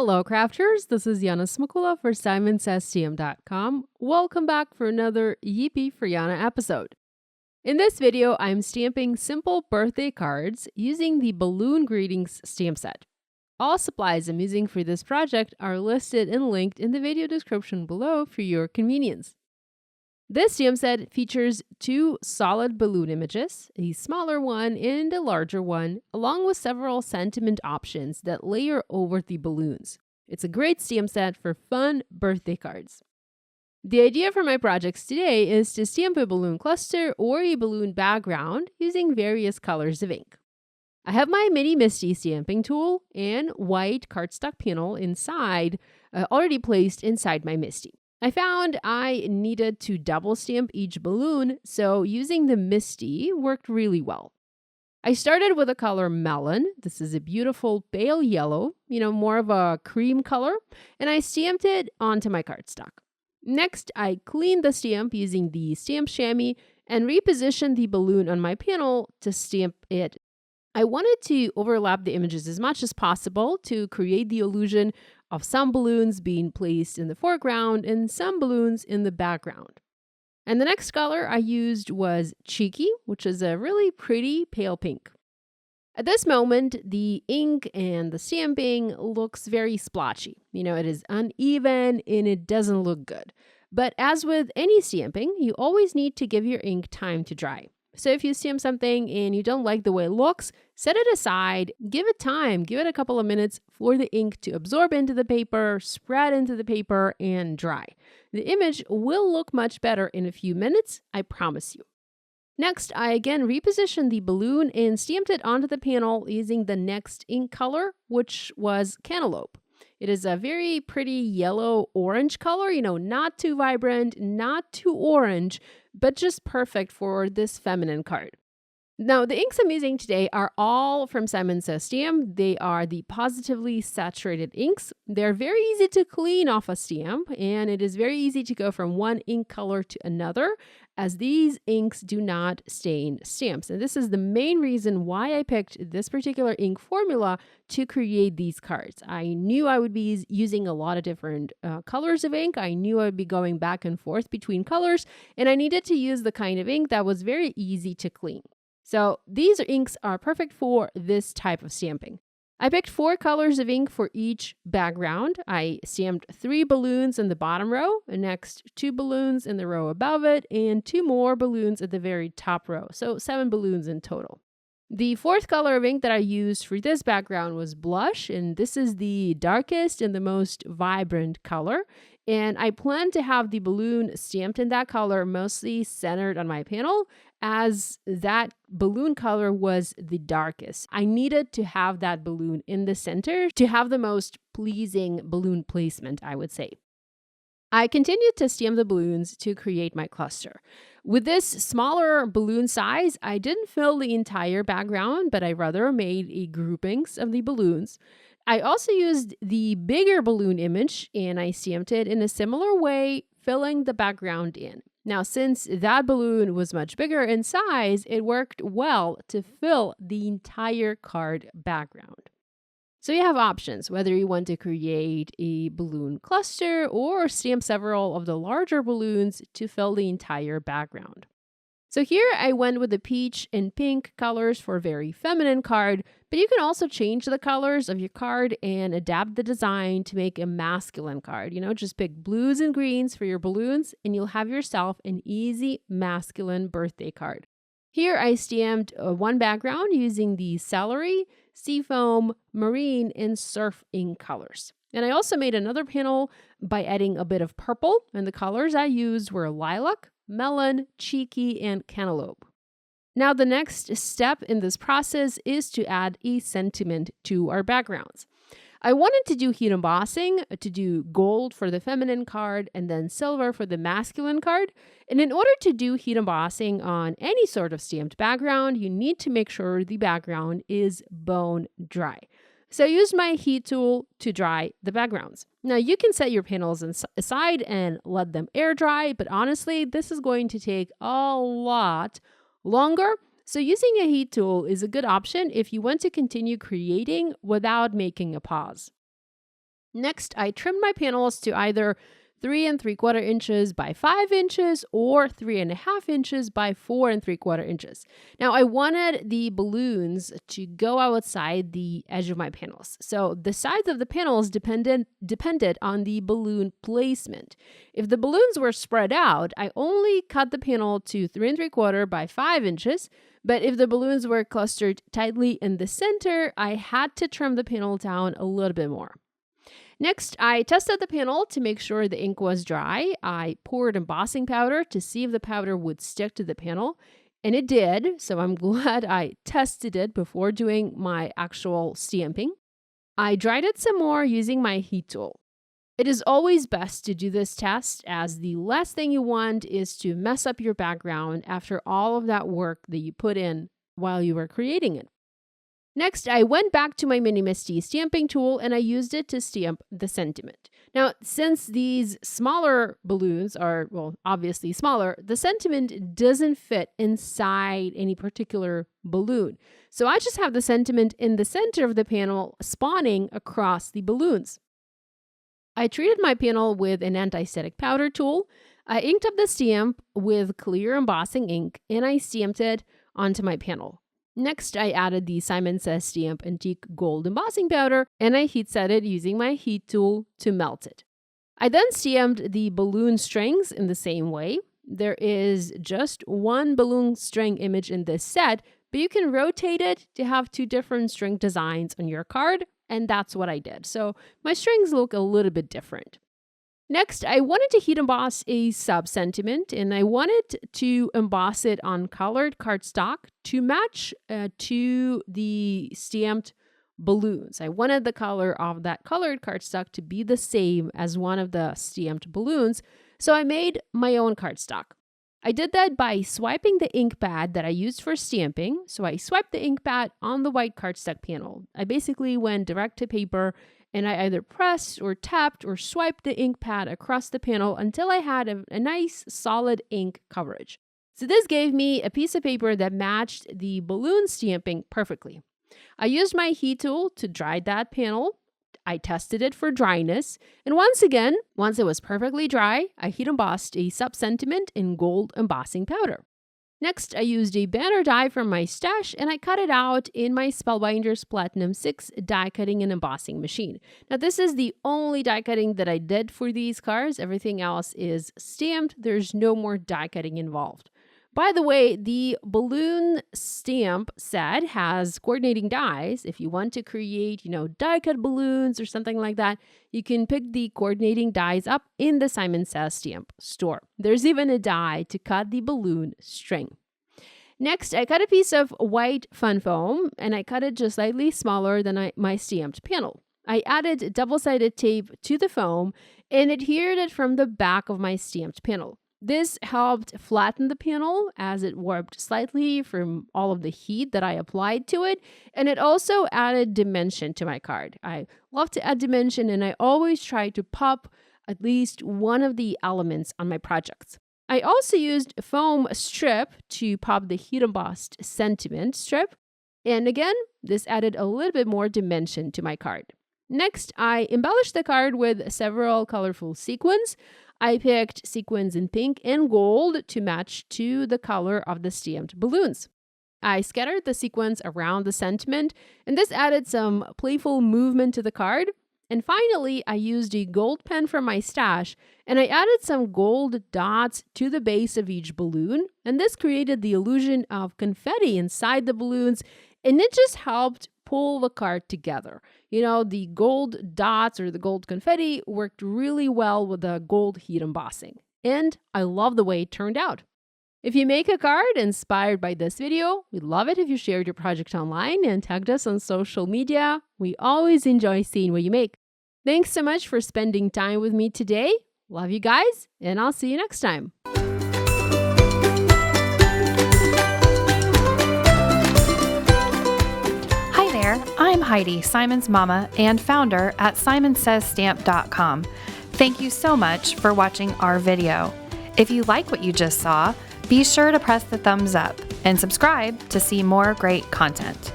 Hello crafters, this is Yana Smakula for SimonsSTM.com. Welcome back for another Yippee for Yana episode. In this video, I'm stamping simple birthday cards using the Balloon Greetings stamp set. All supplies I'm using for this project are listed and linked in the video description below for your convenience. This stamp set features two solid balloon images, a smaller one and a larger one, along with several sentiment options that layer over the balloons. It's a great stamp set for fun birthday cards. The idea for my projects today is to stamp a balloon cluster or a balloon background using various colors of ink. I have my mini MISTI stamping tool and white cardstock panel inside, already placed inside my MISTI. I found I needed to double stamp each balloon, so using the MISTI worked really well. I started with the color MELON. This is a beautiful pale yellow, more of a cream color, and I stamped it onto my cardstock. Next, I cleaned the stamp using the stamp chamois and repositioned the balloon on my panel to stamp it. I wanted to overlap the images as much as possible to create the illusion of some balloons being placed in the foreground and some balloons in the background. And the next color I used was Cheeky, which is a really pretty pale pink. At this moment, the ink and the stamping looks very splotchy. It is uneven and it doesn't look good. But as with any stamping, you always need to give your ink time to dry. So if you stamp something and you don't like the way it looks, set it aside, give it time, give it a couple of minutes for the ink to absorb into the paper, spread into the paper, and dry. The image will look much better in a few minutes, I promise you. Next, I again repositioned the balloon and stamped it onto the panel using the next ink color, which was Cantaloupe. It is a very pretty yellow-orange color, not too vibrant, not too orange, but just perfect for this feminine card. Now, the inks I'm using today are all from Simons stamp. They are the Pawsitively saturated inks. They're very easy to clean off a stamp, and it is very easy to go from one ink color to another, as these inks do not stain stamps. And this is the main reason why I picked this particular ink formula to create these cards. I knew I would be using a lot of different colors of ink. I knew I would be going back and forth between colors, and I needed to use the kind of ink that was very easy to clean. So these inks are perfect for this type of stamping. I picked 4 colors of ink for each background. I stamped 3 balloons in the bottom row, and next 2 balloons in the row above it, and 2 more balloons at the very top row. So 7 balloons in total. The 4th color of ink that I used for this background was Blush, and this is the darkest and the most vibrant color. And I plan to have the balloon stamped in that color mostly centered on my panel, as that balloon color was the darkest. I needed to have that balloon in the center to have the most pleasing balloon placement, I would say. I continued to stamp the balloons to create my cluster. With this smaller balloon size, I didn't fill the entire background, but I rather made a groupings of the balloons. I also used the bigger balloon image and I stamped it in a similar way, filling the background in. Now, since that balloon was much bigger in size, it worked well to fill the entire card background. So you have options, whether you want to create a balloon cluster or stamp several of the larger balloons to fill the entire background. So here I went with the peach and pink colors for a very feminine card, but you can also change the colors of your card and adapt the design to make a masculine card. Just pick blues and greens for your balloons and you'll have yourself an easy masculine birthday card. Here I stamped one background using the celery, seafoam, marine, and surf ink colors. And I also made another panel by adding a bit of purple, and the colors I used were lilac, melon, cheeky, and cantaloupe. Now the next step in this process is to add a sentiment to our backgrounds. I wanted to do heat embossing, to do gold for the feminine card and then silver for the masculine card. And in order to do heat embossing on any sort of stamped background, you need to make sure the background is bone dry. So I used my heat tool to dry the backgrounds. Now you can set your panels aside and let them air dry, but honestly, this is going to take a lot longer. So using a heat tool is a good option if you want to continue creating without making a pause. Next, I trimmed my panels to either 3 3/4 inches by 5 inches or 3.5 inches by 4 3/4 inches. Now, I wanted the balloons to go outside the edge of my panels. So the size of the panels depended on the balloon placement. If the balloons were spread out, I only cut the panel to 3 3/4 by 5 inches. But if the balloons were clustered tightly in the center, I had to trim the panel down a little bit more. Next, I tested the panel to make sure the ink was dry. I poured embossing powder to see if the powder would stick to the panel, and it did, so I'm glad I tested it before doing my actual stamping. I dried it some more using my heat tool. It is always best to do this test, as the last thing you want is to mess up your background after all of that work that you put in while you were creating it. Next, I went back to my mini MISTI stamping tool and I used it to stamp the sentiment. Now, since these smaller balloons are, well, obviously smaller, the sentiment doesn't fit inside any particular balloon. So I just have the sentiment in the center of the panel spawning across the balloons. I treated my panel with an anti-static powder tool. I inked up the stamp with clear embossing ink and I stamped it onto my panel. Next, I added the Simon Says Stamp Antique Gold embossing powder and I heat set it using my heat tool to melt it. I then stamped the balloon strings in the same way. There is just one balloon string image in this set, but you can rotate it to have 2 different string designs on your card, and that's what I did. So my strings look a little bit different. Next, I wanted to heat emboss a sub-sentiment, and I wanted to emboss it on colored cardstock to match to the stamped balloons. I wanted the color of that colored cardstock to be the same as one of the stamped balloons, so I made my own cardstock. I did that by swiping the ink pad that I used for stamping. So I swiped the ink pad on the white cardstock panel. I basically went direct to paper and I either pressed or tapped or swiped the ink pad across the panel until I had a nice solid ink coverage. So this gave me a piece of paper that matched the balloon stamping perfectly. I used my heat tool to dry that panel. I tested it for dryness, and once it was perfectly dry, I heat embossed a sub-sentiment in gold embossing powder. Next, I used a banner die from my stash and I cut it out in my Spellbinders Platinum 6 die cutting and embossing machine. Now, this is the only die cutting that I did for these cards. Everything else is stamped. There's no more die cutting involved. By the way, the balloon stamp set has coordinating dies. If you want to create, die cut balloons or something like that, you can pick the coordinating dies up in the Simon Says Stamp store. There's even a die to cut the balloon string. Next, I cut a piece of white fun foam and I cut it just slightly smaller than my stamped panel. I added double-sided tape to the foam and adhered it from the back of my stamped panel. This helped flatten the panel as it warped slightly from all of the heat that I applied to it, and it also added dimension to my card. I love to add dimension, and I always try to pop at least one of the elements on my projects. I also used foam strip to pop the heat embossed sentiment strip, and again, this added a little bit more dimension to my card. Next, I embellished the card with several colorful sequins. I picked sequins in pink and gold to match to the color of the stamped balloons. I scattered the sequins around the sentiment, and this added some playful movement to the card. And finally, I used a gold pen from my stash, and I added some gold dots to the base of each balloon, and this created the illusion of confetti inside the balloons, and it just helped pull the card together. The gold dots or the gold confetti worked really well with the gold heat embossing. And I love the way it turned out. If you make a card inspired by this video, we'd love it if you shared your project online and tagged us on social media. We always enjoy seeing what you make. Thanks so much for spending time with me today. Love you guys, and I'll see you next time. I'm Heidi, Simon's mama and founder at simonsaysstamp.com. Thank you so much for watching our video. If you like what you just saw, be sure to press the thumbs up and subscribe to see more great content.